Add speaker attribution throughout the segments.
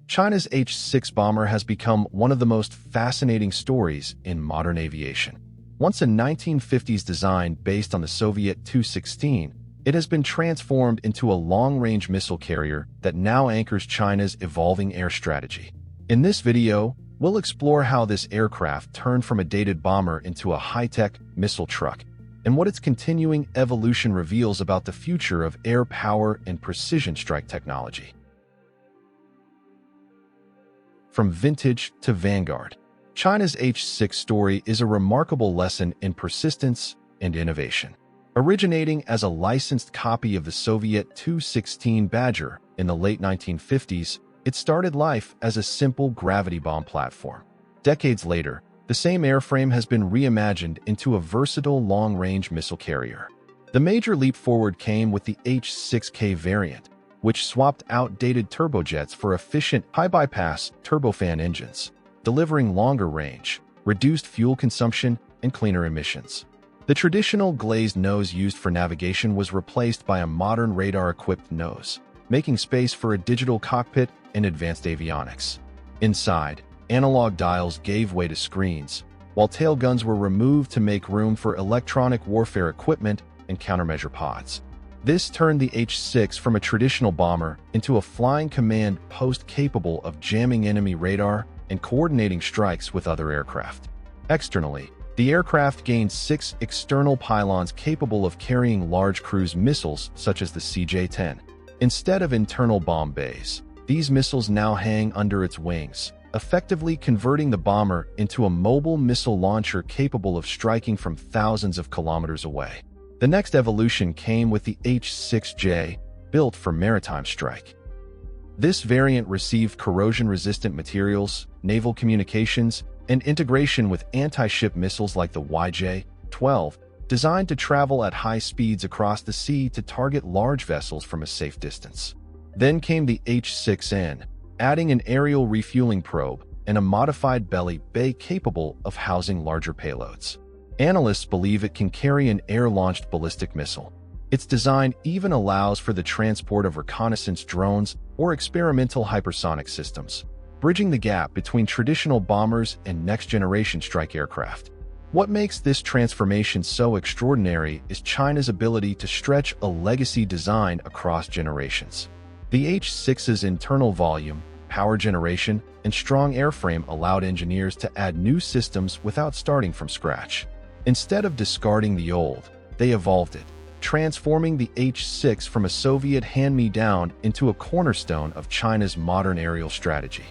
Speaker 1: China's H-6 bomber has become one of the most fascinating stories in modern aviation. Once a 1950s design based on the Soviet Tu-16, it has been transformed into a long-range missile carrier that now anchors China's evolving air strategy. In this video, we'll explore how this aircraft turned from a dated bomber into a high-tech missile truck, and what its continuing evolution reveals about the future of air power and precision strike technology. From vintage to vanguard, China's H-6 story is a remarkable lesson in persistence and innovation. Originating as a licensed copy of the Soviet Tu-16 Badger in the late 1950s, it started life as a simple gravity bomb platform. Decades later, the same airframe has been reimagined into a versatile long-range missile carrier. The major leap forward came with the H-6K variant, which swapped outdated turbojets for efficient high-bypass turbofan engines, delivering longer range, reduced fuel consumption, and cleaner emissions. The traditional glazed nose used for navigation was replaced by a modern radar-equipped nose, making space for a digital cockpit and advanced avionics. Inside, analog dials gave way to screens, while tail guns were removed to make room for electronic warfare equipment and countermeasure pods. This turned the H-6 from a traditional bomber into a flying command post capable of jamming enemy radar and coordinating strikes with other aircraft. Externally, the aircraft gained 6 external pylons capable of carrying large cruise missiles such as the CJ-10. Instead of internal bomb bays, these missiles now hang under its wings, effectively converting the bomber into a mobile missile launcher capable of striking from thousands of kilometers away. The next evolution came with the H-6J, built for maritime strike. This variant received corrosion-resistant materials, naval communications, and integration with anti-ship missiles like the YJ-12, designed to travel at high speeds across the sea to target large vessels from a safe distance. Then came the H-6N, adding an aerial refueling probe and a modified belly bay capable of housing larger payloads. Analysts believe it can carry an air-launched ballistic missile. Its design even allows for the transport of reconnaissance drones or experimental hypersonic systems, bridging the gap between traditional bombers and next-generation strike aircraft. What makes this transformation so extraordinary is China's ability to stretch a legacy design across generations. The H-6's internal volume, power generation, and strong airframe allowed engineers to add new systems without starting from scratch. Instead of discarding the old, they evolved it, transforming the H-6 from a Soviet hand-me-down into a cornerstone of China's modern aerial strategy.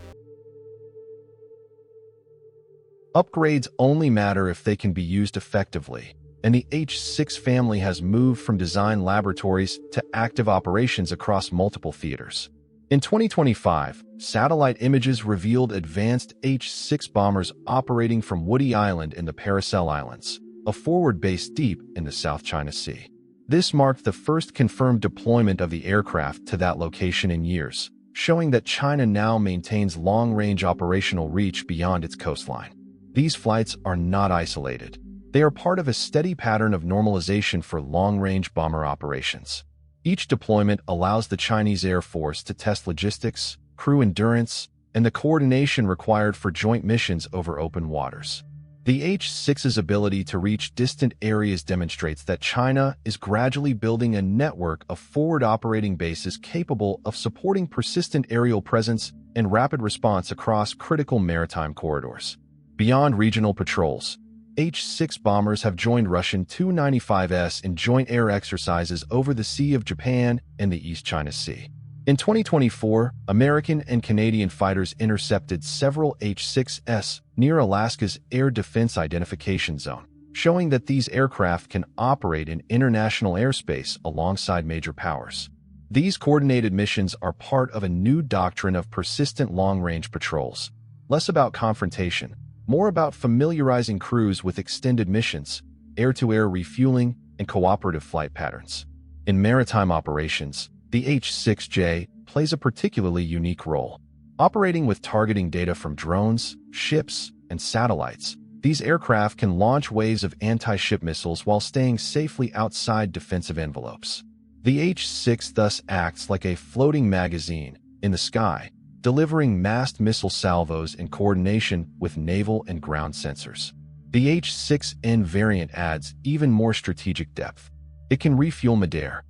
Speaker 1: Upgrades only matter if they can be used effectively, and the H-6 family has moved from design laboratories to active operations across multiple theaters. In 2025, satellite images revealed advanced H-6 bombers operating from Woody Island in the Paracel Islands, a forward base deep in the South China Sea. This marked the first confirmed deployment of the aircraft to that location in years, showing that China now maintains long-range operational reach beyond its coastline. These flights are not isolated. They are part of a steady pattern of normalization for long-range bomber operations. Each deployment allows the Chinese Air Force to test logistics, crew endurance, and the coordination required for joint missions over open waters. The H-6's ability to reach distant areas demonstrates that China is gradually building a network of forward operating bases capable of supporting persistent aerial presence and rapid response across critical maritime corridors. Beyond regional patrols, H-6 bombers have joined Russian Tu-95S in joint air exercises over the Sea of Japan and the East China Sea. In 2024, American and Canadian fighters intercepted several H-6s near Alaska's Air Defense Identification Zone, showing that these aircraft can operate in international airspace alongside major powers. These coordinated missions are part of a new doctrine of persistent long-range patrols, less about confrontation, more about familiarizing crews with extended missions, air-to-air refueling, and cooperative flight patterns. In maritime operations, the H-6J plays a particularly unique role. Operating with targeting data from drones, ships, and satellites, these aircraft can launch waves of anti-ship missiles while staying safely outside defensive envelopes. The H-6 thus acts like a floating magazine in the sky, delivering massed missile salvos in coordination with naval and ground sensors. The H-6N variant adds even more strategic depth. It can refuel midair.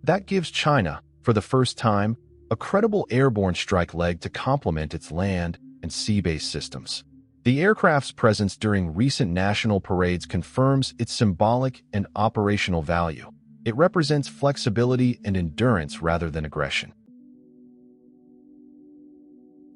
Speaker 1: That gives China, for the first time, a credible airborne strike leg to complement its land and sea-based systems. The aircraft's presence during recent national parades confirms its symbolic and operational value. It represents flexibility and endurance rather than aggression.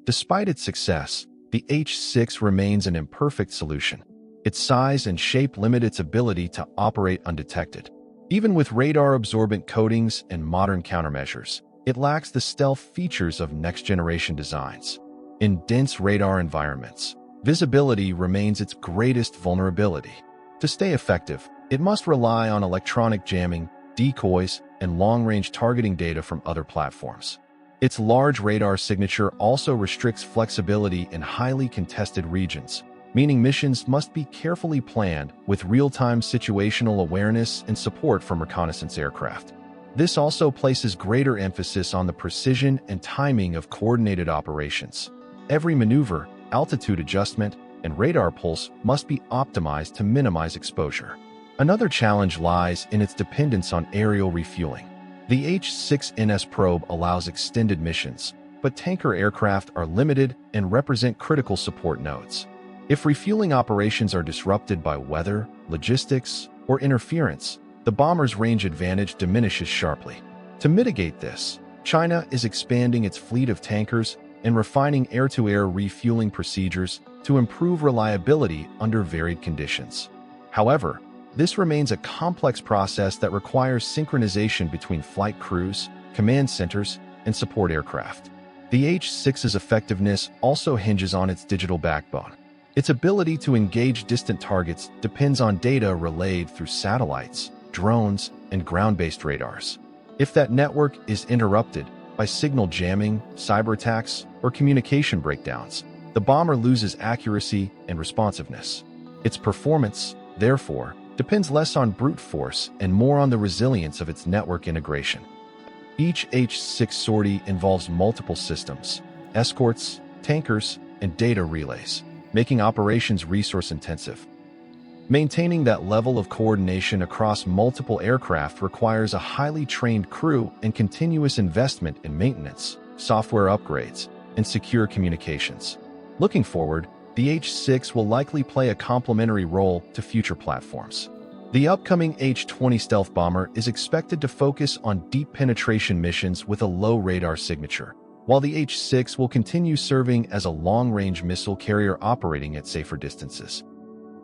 Speaker 1: Despite its success, the H-6 remains an imperfect solution. Its size and shape limit its ability to operate undetected. Even with radar-absorbent coatings and modern countermeasures, it lacks the stealth features of next-generation designs. In dense radar environments, visibility remains its greatest vulnerability. To stay effective, it must rely on electronic jamming, decoys, and long-range targeting data from other platforms. Its large radar signature also restricts flexibility in highly contested regions, meaning missions must be carefully planned with real-time situational awareness and support from reconnaissance aircraft. This also places greater emphasis on the precision and timing of coordinated operations. Every maneuver, altitude adjustment, and radar pulse must be optimized to minimize exposure. Another challenge lies in its dependence on aerial refueling. The H-6NS probe allows extended missions, but tanker aircraft are limited and represent critical support nodes. If refueling operations are disrupted by weather, logistics, or interference, the bomber's range advantage diminishes sharply. To mitigate this, China is expanding its fleet of tankers and refining air-to-air refueling procedures to improve reliability under varied conditions. However, this remains a complex process that requires synchronization between flight crews, command centers, and support aircraft. The H-6's effectiveness also hinges on its digital backbone. Its ability to engage distant targets depends on data relayed through satellites, drones, and ground-based radars. If that network is interrupted by signal jamming, cyber attacks, or communication breakdowns, the bomber loses accuracy and responsiveness. Its performance, therefore, depends less on brute force and more on the resilience of its network integration. Each H-6 sortie involves multiple systems, escorts, tankers, and data relays, making operations resource-intensive. Maintaining that level of coordination across multiple aircraft requires a highly trained crew and continuous investment in maintenance, software upgrades, and secure communications. Looking forward, the H-6 will likely play a complementary role to future platforms. The upcoming H-20 stealth bomber is expected to focus on deep penetration missions with a low radar signature, while the H-6 will continue serving as a long-range missile carrier operating at safer distances.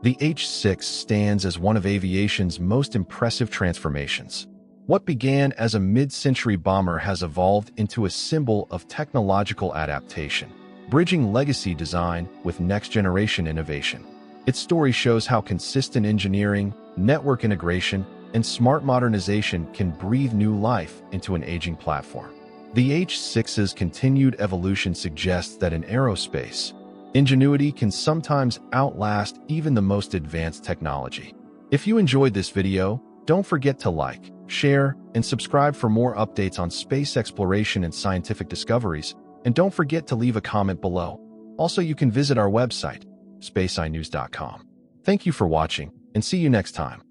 Speaker 1: The H-6 stands as one of aviation's most impressive transformations. What began as a mid-century bomber has evolved into a symbol of technological adaptation, bridging legacy design with next-generation innovation. Its story shows how consistent engineering, network integration, and smart modernization can breathe new life into an aging platform. The H-6's continued evolution suggests that in aerospace, ingenuity can sometimes outlast even the most advanced technology. If you enjoyed this video, don't forget to like, share, and subscribe for more updates on space exploration and scientific discoveries, and don't forget to leave a comment below. Also, you can visit our website, spaceinews.com. Thank you for watching, and see you next time.